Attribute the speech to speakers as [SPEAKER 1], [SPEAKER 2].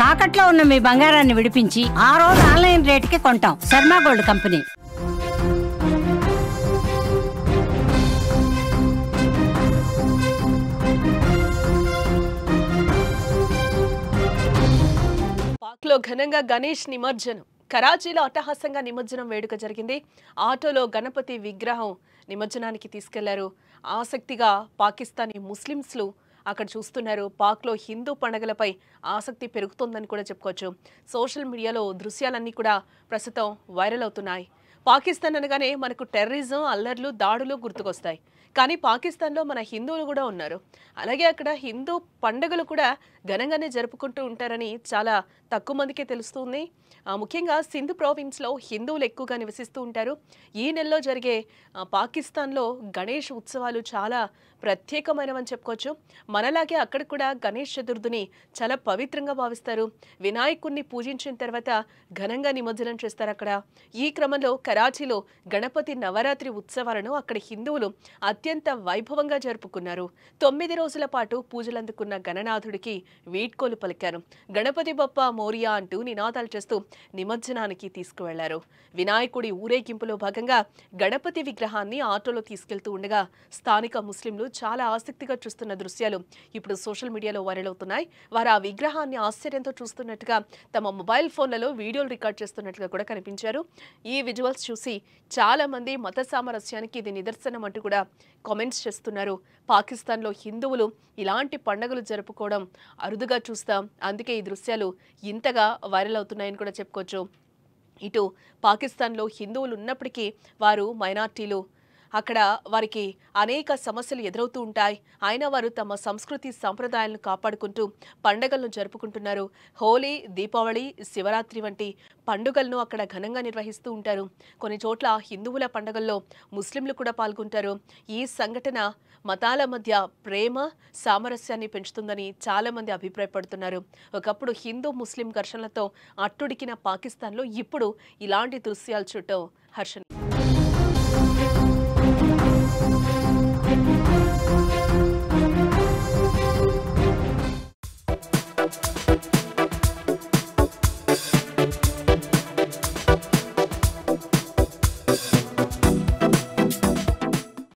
[SPEAKER 1] తాకట్లో ఉన్న మీ బంగారాన్ని విడిపించి ఆ రోజు ఆన్లైన్ రేటుకి కొంటాం. Sharma gold company.
[SPEAKER 2] పాక్లో ఘనంగా గణేష్ నిమజ్జనం. కరాచీలో అట్టహాసంగా నిమజ్జనం వేడుక జరిగింది. ఆటోలో గణపతి విగ్రహం నిమజ్జనానికి తీసుకెళ్లారు. ఆసక్తిగా పాకిస్తానీ ముస్లింలు అక్కడ చూస్తున్నారు. పాక్లో హిందూ పండుగలపై ఆసక్తి పెరుగుతోందని కూడా చెప్పుకోవచ్చు. సోషల్ మీడియాలో దృశ్యాలన్నీ కూడా ప్రస్తుతం వైరల్ అవుతున్నాయి. పాకిస్తాన్ అనగానే మనకు టెర్రరిజం, అల్లర్లు, దాడులు గుర్తుకొస్తాయి. కానీ పాకిస్తాన్లో మన హిందువులు కూడా ఉన్నారు. అలాగే అక్కడ హిందూ పండుగలు కూడా ఘనంగానే జరుపుకుంటూ ఉంటారని చాలా తక్కువ మందికే తెలుస్తుంది. ముఖ్యంగా సింధు ప్రావిన్స్లో హిందువులు ఎక్కువగా నివసిస్తూ ఉంటారు. ఈ నెలలో జరిగే పాకిస్తాన్లో గణేష్ ఉత్సవాలు చాలా ప్రత్యేకమైనవని చెప్పుకోవచ్చు. మనలాగే అక్కడ కూడా గణేష్ చతుర్థిని చాలా పవిత్రంగా భావిస్తారు. వినాయకుడిని పూజించిన తర్వాత ఘనంగా నిమజ్జనం చేస్తారు అక్కడ. ఈ క్రమంలో కరాచీలో గణపతి నవరాత్రి ఉత్సవాలను అక్కడ హిందువులు అత్యంత వైభవంగా జరుపుకున్నారు. 9 రోజుల పాటు పూజలందుకున్న గణనాథుడికి వీడ్కోలు పలికారు. గణపతి బప్ప మోరియా అంటూ నినాదాలు చేస్తూ నిమజ్జనానికి తీసుకువెళ్లారు. వినాయకుడి ఊరేగింపులో భాగంగా గణపతి విగ్రహాన్ని ఆటోలో తీసుకెళ్తూ ఉండగా స్థానిక ముస్లింలు చాలా ఆసక్తిగా చూస్తున్న దృశ్యాలు ఇప్పుడు సోషల్ మీడియాలో వైరల్ అవుతున్నాయి. వారు ఆ విగ్రహాన్ని ఆశ్చర్యంతో చూస్తున్నట్టుగా తమ మొబైల్ ఫోన్లలో వీడియోలు రికార్డ్ చేస్తున్నట్టుగా కూడా కనిపించారు. ఈ విజువల్స్ చూసి చాలా మంది మత సామరస్యానికి ఇది నిదర్శనం అంటూ కూడా కామెంట్స్ చేస్తున్నారు. పాకిస్తాన్లో హిందువులు ఇలాంటి పండుగలు జరుపుకోవడం అరుదుగా చూస్తాం. అందుకే ఈ దృశ్యాలు ఇంతగా వైరల్ అవుతున్నాయని కూడా చెప్పుకోవచ్చు. ఇటు పాకిస్తాన్లో హిందువులు ఉన్నప్పటికీ వారు మైనార్టీలు. అక్కడ వారికి అనేక సమస్యలు ఎదురవుతూ ఉంటాయి. అయినా వారు తమ సంస్కృతి సంప్రదాయాలను కాపాడుకుంటూ పండుగలను జరుపుకుంటున్నారు. హోలీ, దీపావళి, శివరాత్రి వంటి పండుగలను అక్కడ ఘనంగా నిర్వహిస్తూ ఉంటారు. కొన్ని చోట్ల హిందువుల పండుగల్లో ముస్లింలు కూడా పాల్గొంటారు. ఈ సంఘటన మతాల మధ్య ప్రేమ, సామరస్యాన్ని పెంచుతుందని చాలామంది అభిప్రాయపడుతున్నారు. ఒకప్పుడు హిందూ ముస్లిం ఘర్షణలతో అట్టుడికిన పాకిస్తాన్లో ఇప్పుడు ఇలాంటి దృశ్యాలు చూడటం హర్షణీయం.